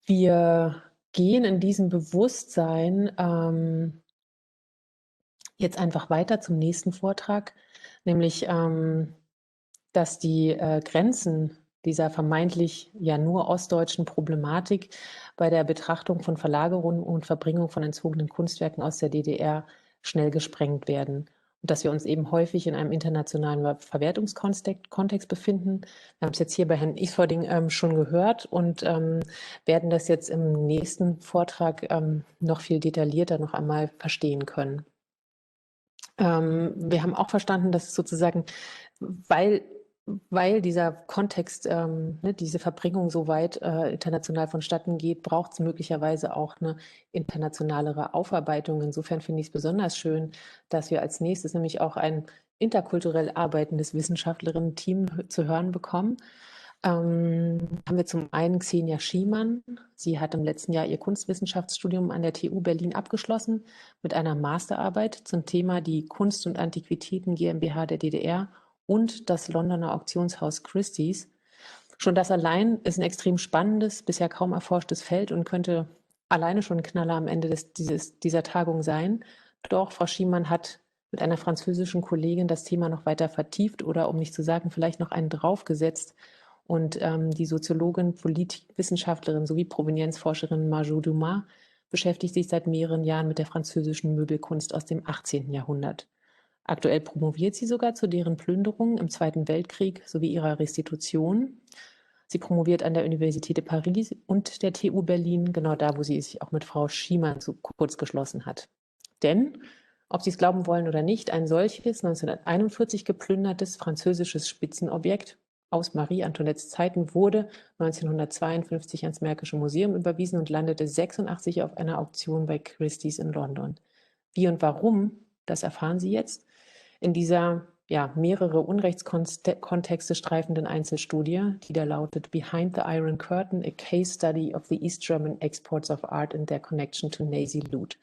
Wir gehen in diesem Bewusstsein jetzt einfach weiter zum nächsten Vortrag, nämlich dass die Grenzen dieser vermeintlich ja nur ostdeutschen Problematik bei der Betrachtung von Verlagerung und Verbringung von entzogenen Kunstwerken aus der DDR schnell gesprengt werden. Und dass wir uns eben häufig in einem internationalen Verwertungskontext befinden. Wir haben es jetzt hier bei Herrn Isfording schon gehört und werden das jetzt im nächsten Vortrag noch viel detaillierter noch einmal verstehen können. Wir haben auch verstanden, dass es sozusagen, weil dieser Kontext, diese Verbringung so weit international vonstatten geht, braucht es möglicherweise auch eine internationalere Aufarbeitung. Insofern finde ich es besonders schön, dass wir als nächstes nämlich auch ein interkulturell arbeitendes Wissenschaftlerinnen-Team zu hören bekommen. Haben wir zum einen Xenia Schiemann. Sie hat im letzten Jahr ihr Kunstwissenschaftsstudium an der TU Berlin abgeschlossen mit einer Masterarbeit zum Thema die Kunst und Antiquitäten GmbH der DDR und das Londoner Auktionshaus Christie's. Schon das allein ist ein extrem spannendes, bisher kaum erforschtes Feld und könnte alleine schon ein Knaller am Ende dieser Tagung sein. Doch Frau Schiemann hat mit einer französischen Kollegin das Thema noch weiter vertieft oder, um nicht zu sagen, vielleicht noch einen draufgesetzt. Und die Soziologin, Politikwissenschaftlerin sowie Provenienzforscherin Margaux Dumas beschäftigt sich seit mehreren Jahren mit der französischen Möbelkunst aus dem 18. Jahrhundert. Aktuell promoviert sie sogar zu deren Plünderung im Zweiten Weltkrieg sowie ihrer Restitution. Sie promoviert an der Université de Paris und der TU Berlin, genau da, wo sie sich auch mit Frau Schiemann zu kurz geschlossen hat. Denn, ob Sie es glauben wollen oder nicht, ein solches 1941 geplündertes französisches Spitzenobjekt aus Marie Antoinettes Zeiten wurde 1952 ans Märkische Museum überwiesen und landete 86 auf einer Auktion bei Christie's in London. Wie und warum, das erfahren Sie jetzt in dieser mehrere Unrechtskontexte streifenden Einzelstudie, die da lautet Behind the Iron Curtain, a Case Study of the East German Exports of Art and their Connection to Nazi Loot.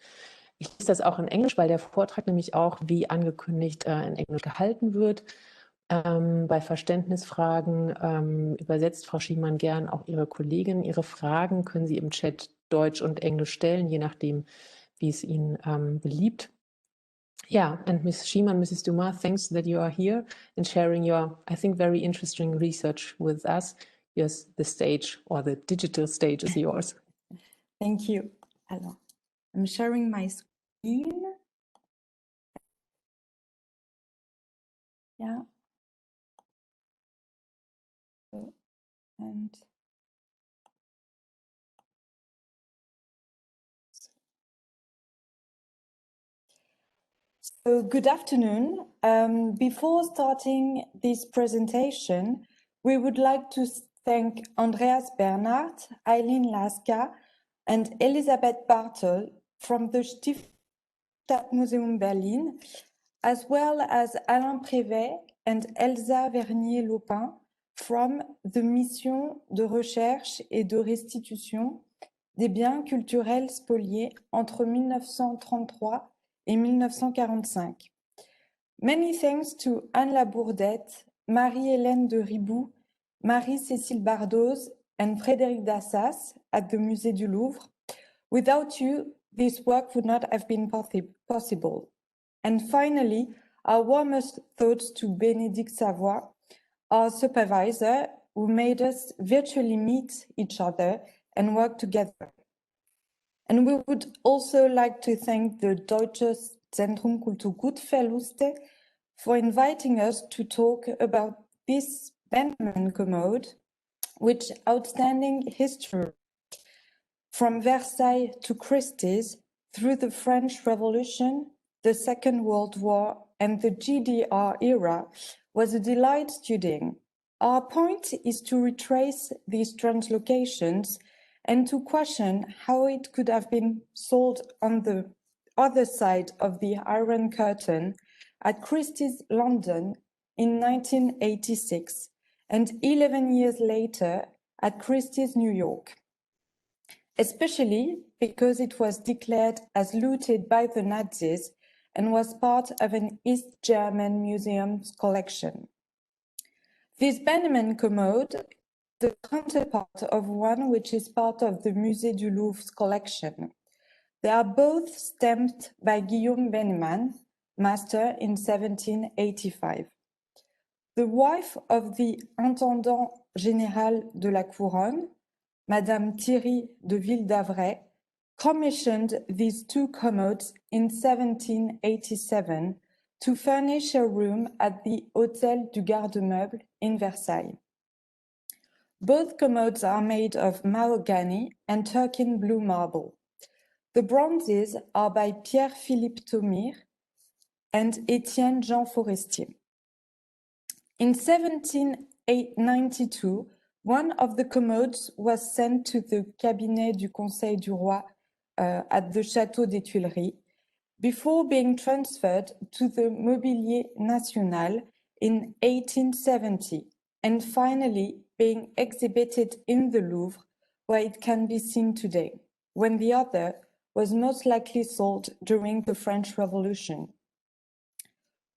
Ich lese das auch in Englisch, weil der Vortrag nämlich auch, wie angekündigt, in Englisch gehalten wird. Bei Verständnisfragen übersetzt Frau Schiemann gern auch Ihre Kollegin. Ihre Fragen können Sie im Chat Deutsch und Englisch stellen, je nachdem, wie es Ihnen beliebt. Yeah, and Ms. Schiemann, Mrs. Dumas, thanks that you are here and sharing your, I think, very interesting research with us. Yes, the stage or the digital stage is yours. Thank you. Alors, I'm sharing my screen. Yeah. And so good afternoon. Before starting this presentation, we would like to thank Andreas Bernhardt, Eileen Laska, and Elisabeth Bartel from the Stadtmuseum Berlin, as well as Alain Prévet and Elsa Vernier-Lopin from the Mission de recherche et de restitution des biens culturels spoliés entre 1933 et 1945. Many thanks to Anne Labourdette, Marie-Hélène de Ribou, Marie-Cécile Bardoz, and Frédéric Dassas at the Musée du Louvre. Without you, this work would not have been possible. And finally, our warmest thoughts to Bénédicte Savoy, our supervisor, who made us virtually meet each other and work together. And we would also like to thank the Deutsches Zentrum Kulturgutentzug for inviting us to talk about this Benjamin Commode, which outstanding history from Versailles to Christie's through the French Revolution, the Second World War, and the GDR era was a delight studying. Our point is to retrace these translocations and to question how it could have been sold on the other side of the Iron Curtain at Christie's London in 1986 and 11 years later at Christie's New York, especially because it was declared as looted by the Nazis and was part of an East German museum's collection. This Benjamin Commode the counterpart of one which is part of the Musée du Louvre's collection. They are both stamped by Guillaume Bennemann, master in 1785. The wife of the Intendant Général de la Couronne, Madame Thierry de Ville-d'Avray, commissioned these two commodes in 1787 to furnish a room at the Hôtel du Garde-Meuble in Versailles. Both commodes are made of mahogany and Turquin blue marble. The bronzes are by Pierre-Philippe Thomire and Étienne Jean Forestier. In 1792, one of the commodes was sent to the Cabinet du Conseil du Roi at the Château des Tuileries before being transferred to the Mobilier National in 1870 and finally being exhibited in the Louvre, where it can be seen today, when the other was most likely sold during the French Revolution.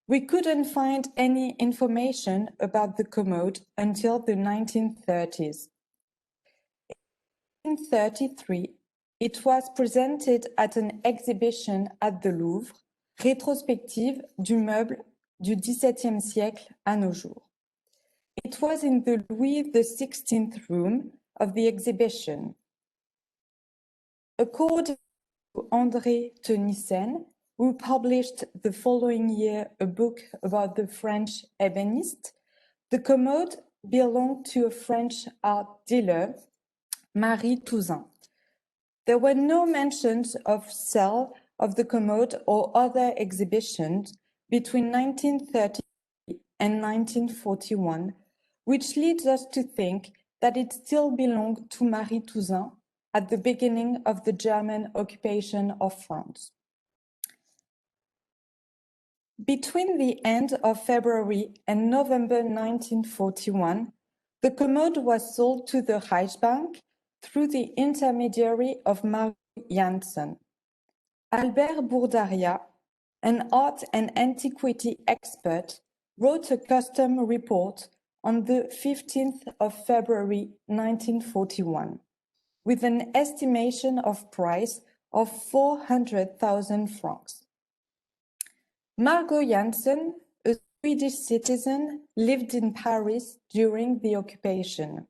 We couldn't find any information about the commode until the 1930s. In 1933, it was presented at an exhibition at the Louvre, rétrospective du meuble du XVIIe siècle à nos jours. It was in the Louis XVI room of the exhibition. According to André Tenissen, who published the following year a book about the French ébéniste, the commode belonged to a French art dealer, Marie Touzin. There were no mentions of sale of the commode or other exhibitions between 1930 and 1941, which leads us to think that it still belonged to Marie Touzin at the beginning of the German occupation of France. Between the end of February and November 1941, the commode was sold to the Reichsbank through the intermediary of Margaux Janssen. Albert Bourdaria, an art and antiquity expert, wrote a custom report on the 15th of February 1941, with an estimation of price of 400,000 francs. Margaux Janssen, a Swedish citizen, lived in Paris during the occupation.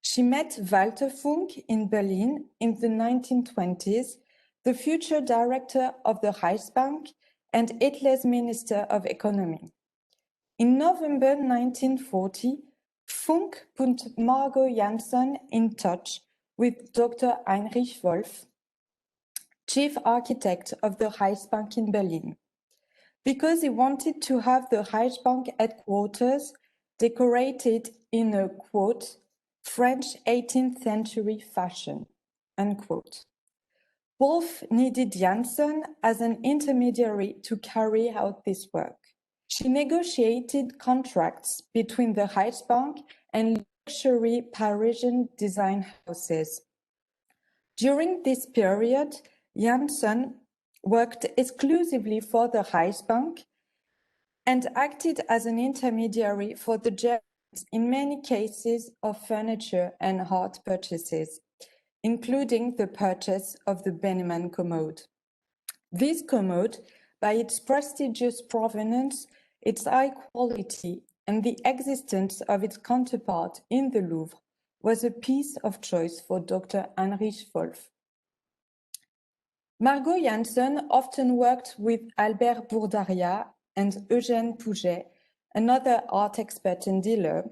She met Walter Funk in Berlin in the 1920s, the future director of the Reichsbank and Hitler's Minister of Economy. In November 1940, Funk put Margaux Janssen in touch with Dr. Heinrich Wolf, chief architect of the Reichsbank in Berlin, because he wanted to have the Reichsbank headquarters decorated in a, quote, French 18th century fashion, unquote. Wolf needed Janssen as an intermediary to carry out this work. She negotiated contracts between the Reichsbank and luxury Parisian design houses. During this period, Janssen worked exclusively for the Reichsbank and acted as an intermediary for the Germans in many cases of furniture and art purchases, including the purchase of the Bennemann commode. This commode, by its prestigious provenance, its high quality, and the existence of its counterpart in the Louvre, was a piece of choice for Dr. Heinrich Wolf. Margaux Janssen often worked with Albert Bourdaria and Eugène Pouget, another art expert and dealer,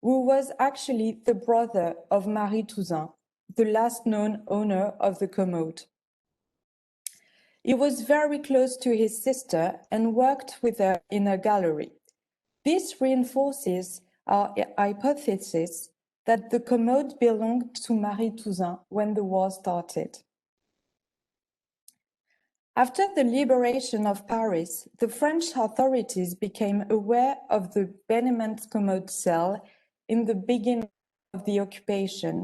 who was actually the brother of Marie Touzin, the last known owner of the commode. He was very close to his sister and worked with her in a gallery. This reinforces our hypothesis that the commode belonged to Marie Touzin when the war started. After the liberation of Paris, the French authorities became aware of the Bennemann's commode sale in the beginning of the occupation,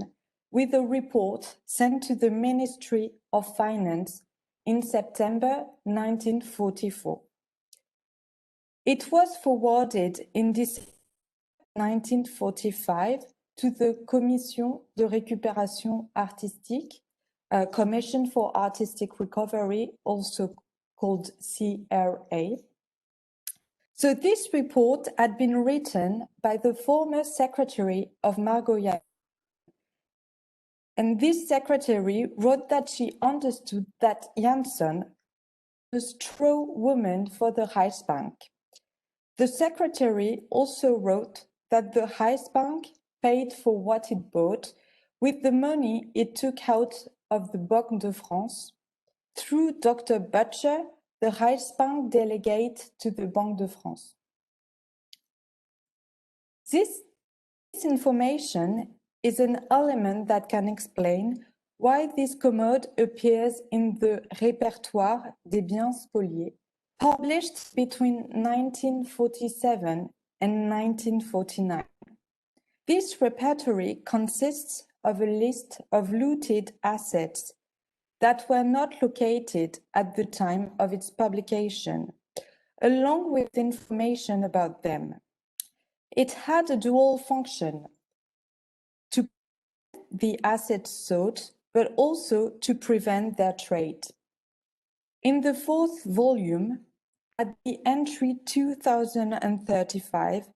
with a report sent to the Ministry of Finance in September 1944. It was forwarded in December 1945 to the Commission de récupération artistique, Commission for Artistic Recovery, also called CRA. So this report had been written by the former secretary of Margaux Dumas. And this secretary wrote that she understood that Janssen was a straw woman for the Reichsbank. The secretary also wrote that the Reichsbank paid for what it bought with the money it took out of the Banque de France through Dr. Butcher, the Reichsbank delegate to the Banque de France. This information is an element that can explain why this commode appears in the Répertoire des biens spoliés, published between 1947 and 1949. This repertory consists of a list of looted assets that were not located at the time of its publication, along with information about them. It had a dual function: to the assets sought, but also to prevent their trade. In the fourth volume, at the entry 2035,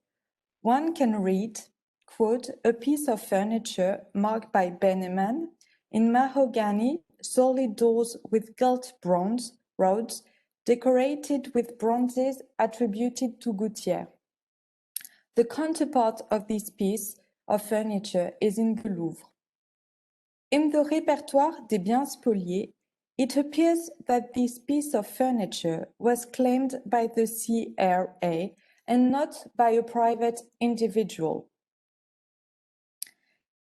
one can read, quote, a piece of furniture marked by Benneman in mahogany, solid doors with gilt bronze rods, decorated with bronzes attributed to Gautier. The counterpart of this piece of furniture is in the Louvre. In the Répertoire des biens spoliés, it appears that this piece of furniture was claimed by the CRA and not by a private individual.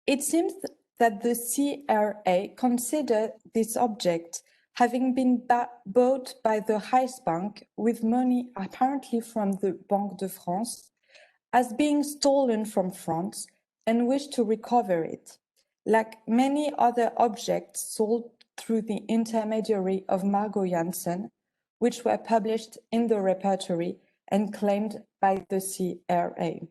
It seems that the CRA considered this object having been bought by the Reichsbank with money apparently from the Banque de France as being stolen from France and wished to recover it, like many other objects sold through the intermediary of Margaux Janssen, which were published in the repertory and claimed by the CRA.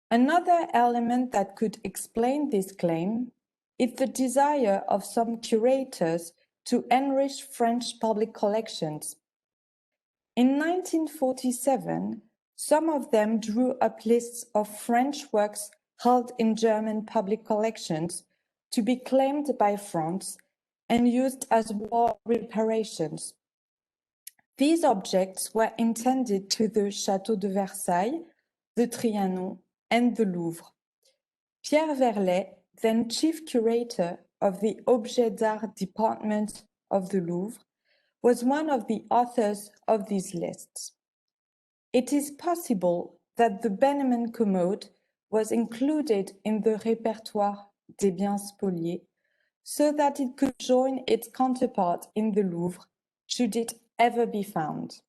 Another element that could explain this claim is the desire of some curators to enrich French public collections. In 1947, some of them drew up lists of French works held in German public collections to be claimed by France and used as war reparations. These objects were intended to the Château de Versailles, the Trianon, and the Louvre. Pierre Verlet, then chief curator of the Objets d'Art department of the Louvre, was one of the authors of these lists. It is possible that the Benneman commode was included in the Répertoire des biens spoliés so that it could join its counterpart in the Louvre, should it ever be found.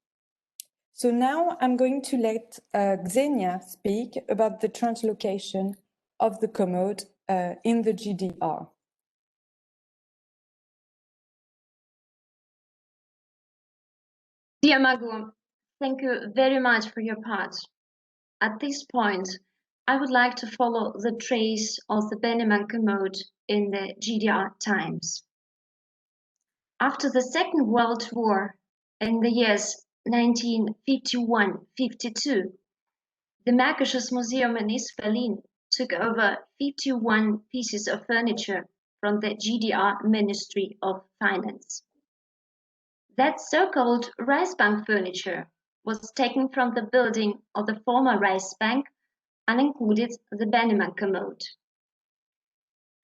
So now I'm going to let Xenia speak about the translocation of the commode in the GDR. Dear Margaux, thank you very much for your part. At this point, I would like to follow the trace of the Benneman commode in the GDR times. After the Second World War, in the years 1951-52, the Margaux Museum in East Berlin took over 51 pieces of furniture from the GDR Ministry of Finance. That so-called Reichsbank furniture was taken from the building of the former Reichsbank and included the Benneman commode.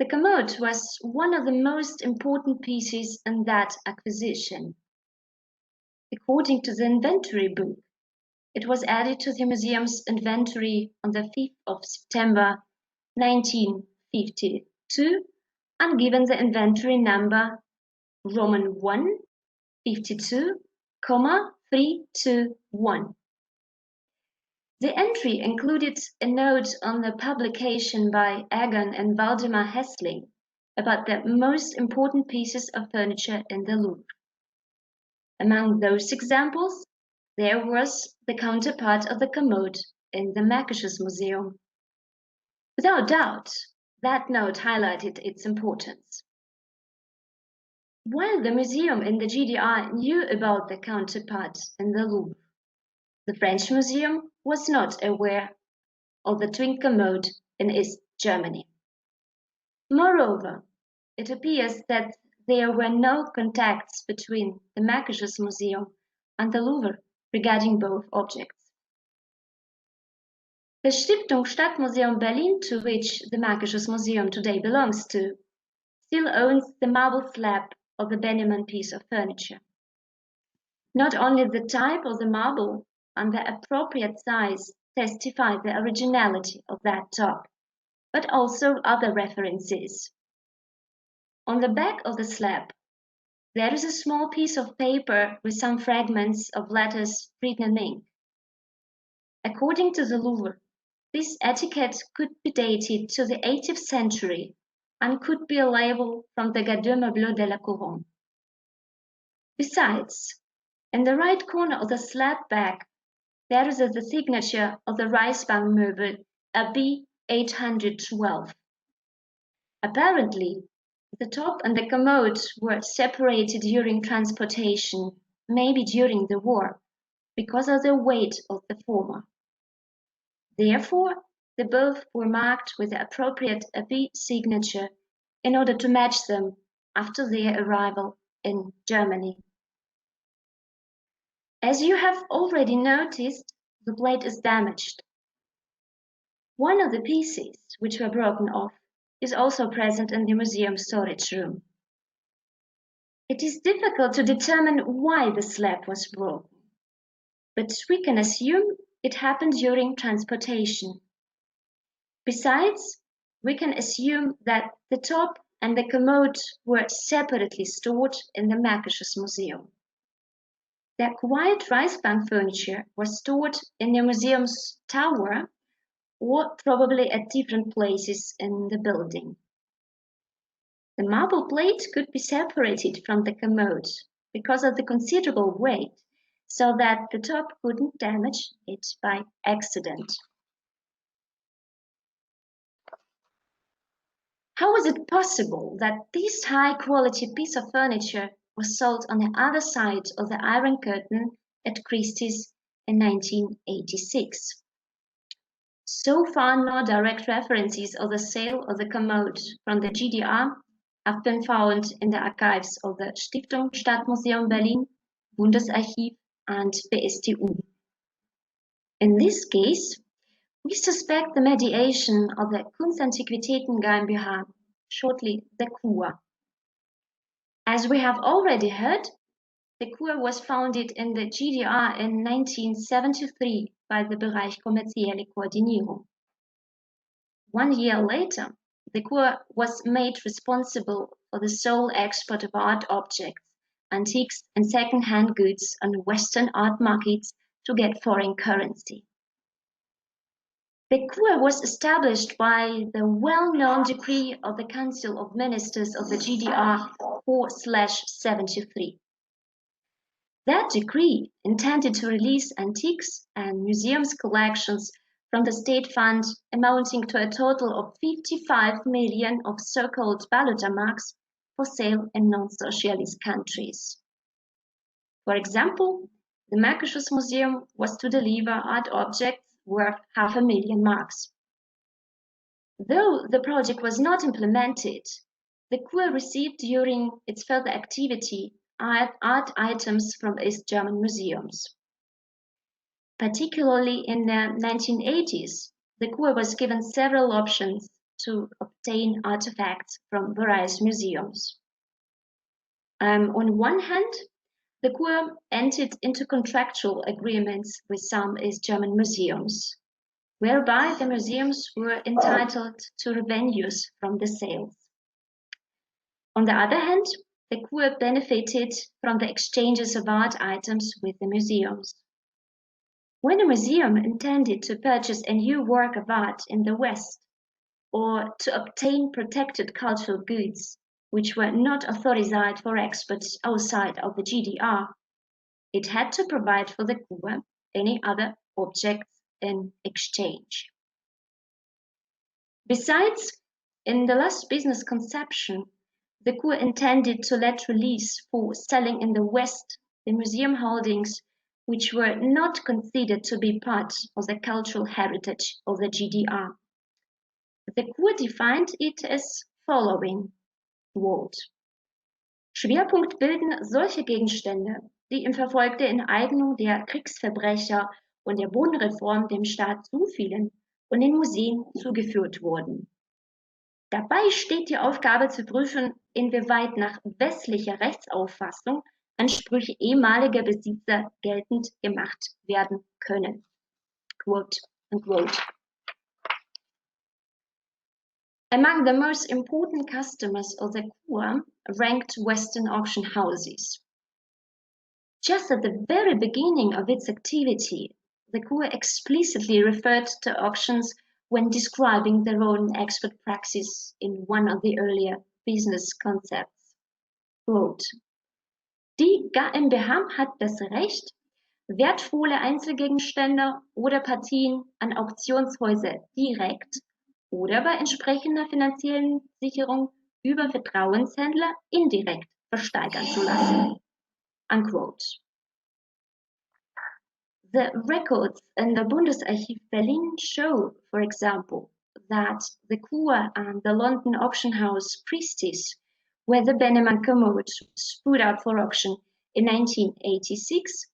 The commode was one of the most important pieces in that acquisition. According to the inventory book, it was added to the museum's inventory on the 5th of September 1952 and given the inventory number Roman 1 52,321. The entry included a note on the publication by Egon and Waldemar Hessling about the most important pieces of furniture in the Louvre. Among those examples, there was the counterpart of the commode in the Margaux Museum. Without doubt, that note highlighted its importance. While the museum in the GDR knew about the counterpart in the Louvre, the French museum was not aware of the twin commode in East Germany. Moreover, it appears that there were no contacts between the Margaux Museum and the Louvre regarding both objects. The Stiftung Stadtmuseum Berlin, to which the Margaux Museum today belongs to, still owns the marble slab of the Benjamin piece of furniture. Not only the type of the marble and the appropriate size testify the originality of that top, but also other references. On the back of the slab, there is a small piece of paper with some fragments of letters written in ink. According to the Louvre, this etiquette could be dated to the 18th century and could be a label from the Gardeux Meublé de la Couronne. Besides, in the right corner of the slab back, there is the signature of the Reichsbank Möbel AB 812. Apparently, the top and the commode were separated during transportation, maybe during the war, because of the weight of the former. Therefore, they both were marked with the appropriate AB signature in order to match them after their arrival in Germany. As you have already noticed, the plate is damaged. One of the pieces, which were broken off, is also present in the museum storage room. It is difficult to determine why the slab was broken, but we can assume it happened during transportation. Besides, we can assume that the top and the commode were separately stored in the Margaux Museum. The acquired Reichsbank furniture was stored in the museum's tower or probably at different places in the building. The marble plate could be separated from the commode because of the considerable weight, so that the top couldn't damage it by accident. How was it possible that this high-quality piece of furniture was sold on the other side of the Iron Curtain at Christie's in 1986? So far, no direct references of the sale of the commode from the GDR have been found in the archives of the Stiftung Stadtmuseum Berlin, Bundesarchiv, and BSTU. In this case, we suspect the mediation of the Kunst Antiquitäten GmbH, shortly the KUA. As we have already heard, the KUA was founded in the GDR in 1973 by the Bereich Kommerzielle Koordinierung. 1 year later, the KUA was made responsible for the sole export of art objects, antiques and second-hand goods on Western art markets to get foreign currency. The KUA was established by the well-known decree of the Council of Ministers of the GDR 4/73. That decree intended to release antiques and museums collections from the state fund amounting to a total of 55 million of so-called valuta marks for sale in non-socialist countries. For example, the Margaux Museum was to deliver art objects worth 500,000 marks. Though the project was not implemented, the KUA received during its further activity art items from East German museums. Particularly in the 1980s, the KUA was given several options to obtain artifacts from various museums. On one hand, the KUA entered into contractual agreements with some East German museums, whereby the museums were entitled to revenues from the sales. On the other hand, the KUA benefited from the exchanges of art items with the museums. When a museum intended to purchase a new work of art in the West, or to obtain protected cultural goods, which were not authorized for export outside of the GDR, it had to provide for the KUA any other objects in exchange. Besides, in the last business conception, the Kur intended to let release for selling in the West the museum holdings which were not considered to be part of the cultural heritage of the GDR. The Kur defined it as following, quote, Schwerpunkt bilden solche Gegenstände, die im Verfolg der Enteignung der Kriegsverbrecher und der Bodenreform dem Staat zufielen und den Museen zugeführt wurden. Dabei steht die Aufgabe zu prüfen, inwieweit nach westlicher Rechtsauffassung Ansprüche ehemaliger Besitzer geltend gemacht werden können. Quote, unquote. Among the most important customers of the Kur ranked Western auction houses. Just at the very beginning of its activity, the Kur explicitly referred to auctions when describing their own expert practice in one of the earlier business concepts. Quote, Die GmbH hat das Recht, wertvolle Einzelgegenstände oder Partien an Auktionshäuser direkt oder bei entsprechender finanziellen Sicherung über Vertrauenshändler indirekt versteigern zu lassen. Unquote. The records in the Bundesarchiv Berlin show, for example, that the Kur and the London auction house Priestis, where the Benneman commode was put out for auction in 1986,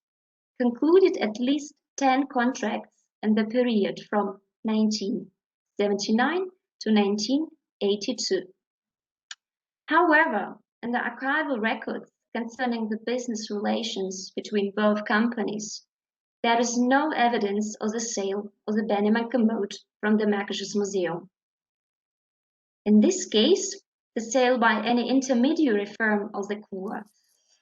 concluded at least 10 contracts in the period from 1979 to 1982. However, in the archival records concerning the business relations between both companies, there is no evidence of the sale of the Benneman commode from the Margaux Museum. In this case, the sale by any intermediary firm of the Kur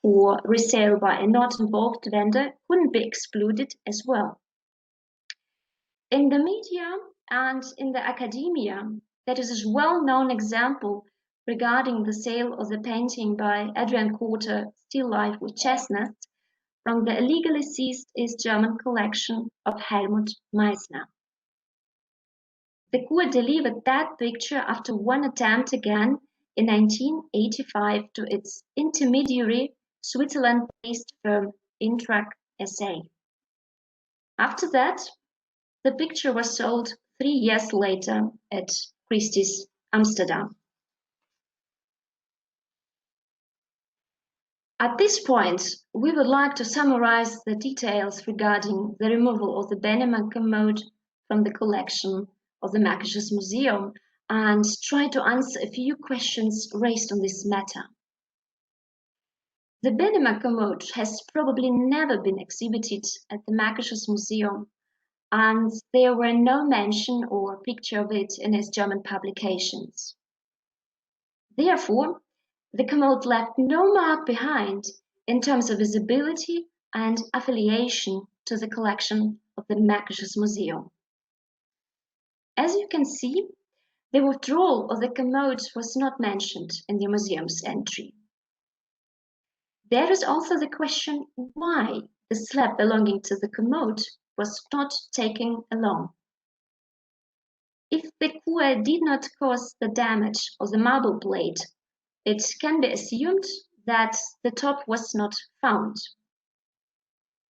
or resale by a not involved vendor couldn't be excluded as well. In the media and in the academia, there is a well-known example regarding the sale of the painting by Adrian Cotter, Still Life with Chestnuts, from the illegally seized East German collection of Helmut Meissner. The Kur delivered that picture after one attempt again in 1985 to its intermediary Switzerland-based firm Intrac SA. After that, the picture was sold 3 years later at Christie's Amsterdam. At this point, we would like to summarize the details regarding the removal of the Benneman commode from the collection of the Margaux Museum and try to answer a few questions raised on this matter. The Benneman commode has probably never been exhibited at the Margaux Museum, and there were no mention or picture of it in its German publications. Therefore, the commode left no mark behind in terms of visibility and affiliation to the collection of the Margaux Museum. As you can see, the withdrawal of the commode was not mentioned in the museum's entry. There is also the question why the slab belonging to the commode was not taken along. If the Kur did not cause the damage of the marble plate, it can be assumed that the top was not found.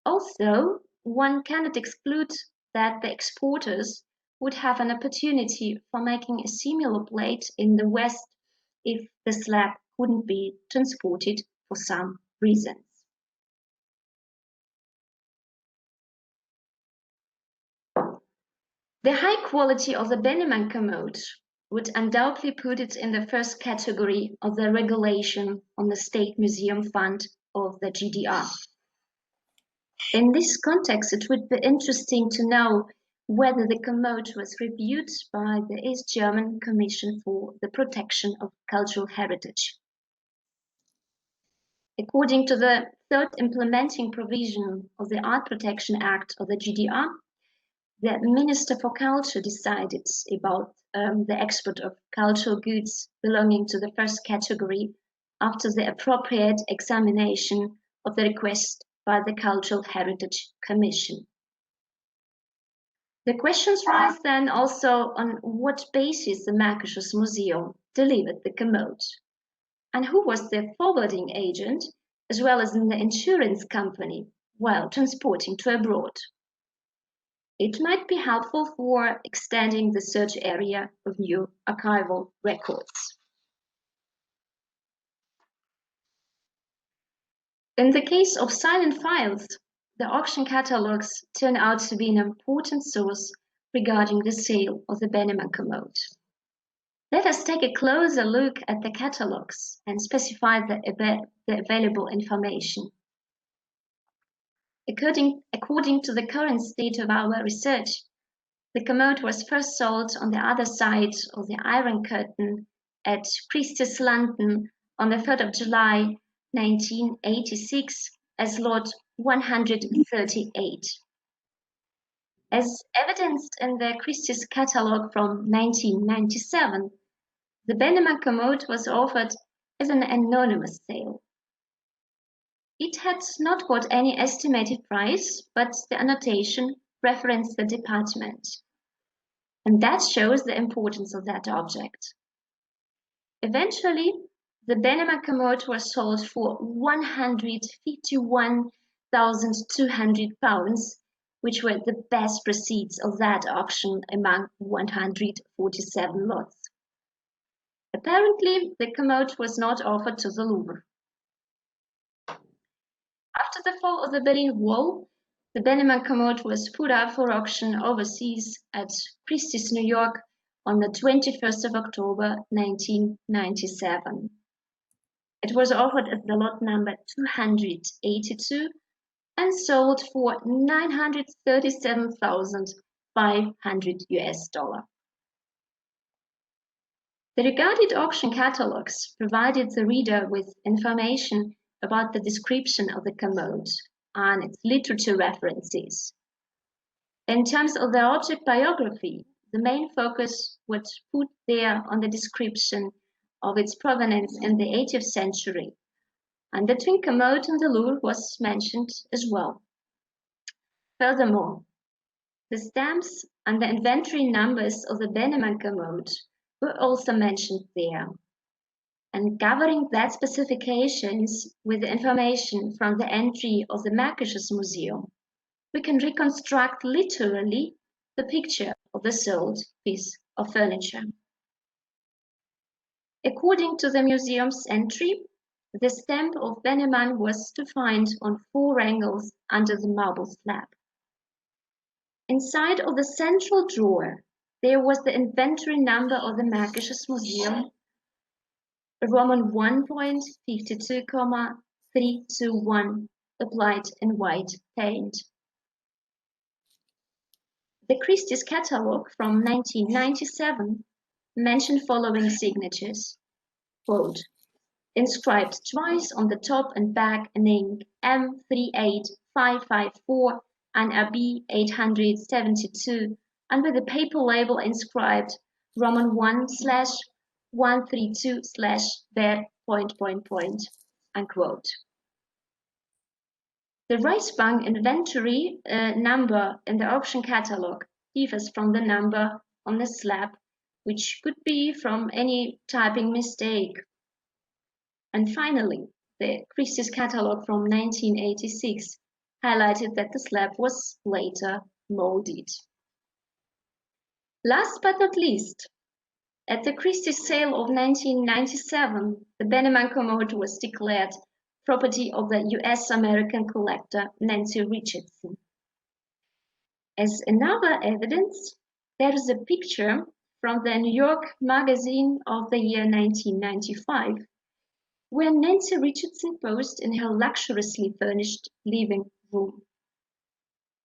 Also, one cannot exclude that the exporters would have an opportunity for making a similar plate in the West if the slab couldn't be transported for some reasons. The high quality of the Benneman commode would undoubtedly put it in the first category of the regulation on the State Museum Fund of the GDR. In this context, it would be interesting to know whether the commode was reviewed by the East German Commission for the Protection of Cultural Heritage. According to the third implementing provision of the Art Protection Act of the GDR, the Minister for Culture decided about the export of cultural goods belonging to the first category after the appropriate examination of the request by the Cultural Heritage Commission. The questions rise then also on what basis the Märkisches Museum delivered the commode, and who was their forwarding agent, as well as in the insurance company, while transporting to abroad. It might be helpful for extending the search area of new archival records. In the case of silent files, the auction catalogs turn out to be an important source regarding the sale of the Bennemann commode. Let us take a closer look at the catalogs and specify the available information. According to the current state of our research, the commode was first sold on the other side of the Iron Curtain at Christie's London on the 3rd of July 1986 as lot 138. As evidenced in the Christie's catalogue from 1997, the Bennemann commode was offered as an anonymous sale. It had not got any estimated price, but the annotation referenced the department. And that shows the importance of that object. Eventually, the Bennemann commode was sold for £151,200, which were the best proceeds of that auction among 147 lots. Apparently, the commode was not offered to the Louvre. After the fall of the Berlin Wall, the Bennemann commode was put up for auction overseas at Christie's, New York on the 21st of October 1997. It was offered as the lot number 282 and sold for $937,500 US. The regarded auction catalogs provided the reader with information about the description of the commode and its literature references. In terms of the object biography, the main focus was put there on the description of its provenance in the 18th century, and the twin commode in the Louvre was mentioned as well. Furthermore, the stamps and the inventory numbers of the Bennemann commode were also mentioned there. And gathering that specifications with the information from the entry of the Märkisches Museum, we can reconstruct literally the picture of the sold piece of furniture. According to the museum's entry, the stamp of Bennemann was to find on 4 angles under the marble slab. Inside of the central drawer, there was the inventory number of the Märkisches Museum, Roman 1.52,321, applied in white paint. The Christie's catalogue from 1997 mentioned following signatures, quote, inscribed twice on the top and back in ink M38554 and AB 872, and with a paper label inscribed Roman 1/132/ver ... unquote. The Reichsbank inventory number in the auction catalogue differs from the number on the slab, which could be from any typing mistake. And finally, the Christie's catalogue from 1986 highlighted that the slab was later molded. Last but not least, at the Christie's sale of 1997, the Bennemann commode was declared property of the US-American collector Nancy Richardson. As another evidence, there is a picture from the New York Magazine of the year 1995, where Nancy Richardson posed in her luxuriously furnished living room.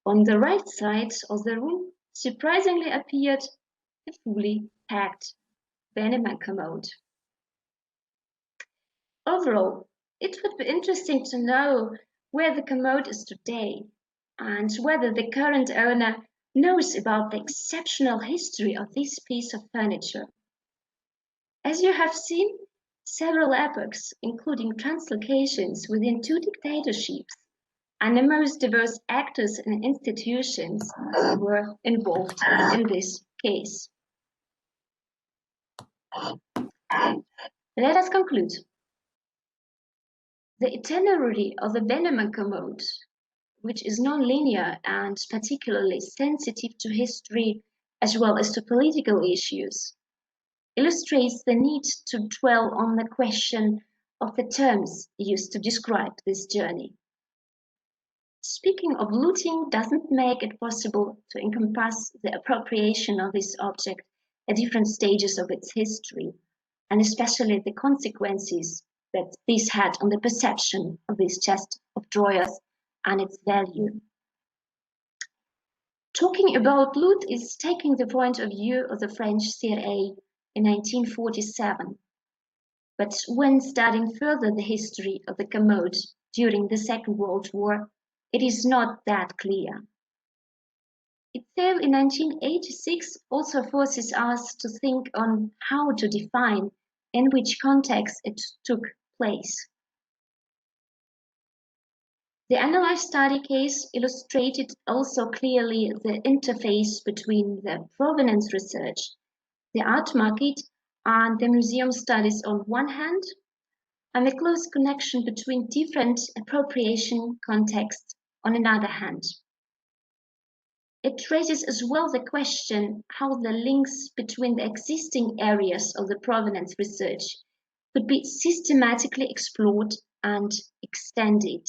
On the right side of the room surprisingly appeared a fully packed Bennemann commode. Overall, it would be interesting to know where the commode is today and whether the current owner knows about the exceptional history of this piece of furniture. As you have seen, several epochs, including translocations within 2 dictatorships, and the most diverse actors and institutions were involved in this case. Let us conclude. The itinerary of the Benjamin commode, which is non-linear and particularly sensitive to history as well as to political issues, illustrates the need to dwell on the question of the terms used to describe this journey. Speaking of looting doesn't make it possible to encompass the appropriation of this object at different stages of its history, and especially the consequences that this had on the perception of this chest of drawers and its value. Talking about loot is taking the point of view of the French CIA in 1947. But when studying further the history of the commode during the Second World War, it is not that clear. Its sale in 1986 also forces us to think on how to define in which context it took place. The analyzed study case illustrated also clearly the interface between the provenance research, the art market, and the museum studies on one hand, and the close connection between different appropriation contexts on another hand. It raises as well the question how the links between the existing areas of the provenance research could be systematically explored and extended.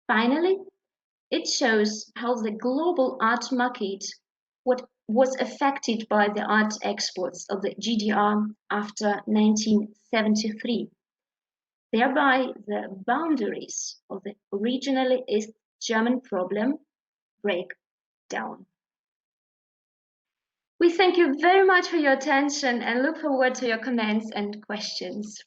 Finally, it shows how the global art market was affected by the art exports of the GDR after 1973. Thereby, the boundaries of the originally East German problem break down. We thank you very much for your attention and look forward to your comments and questions.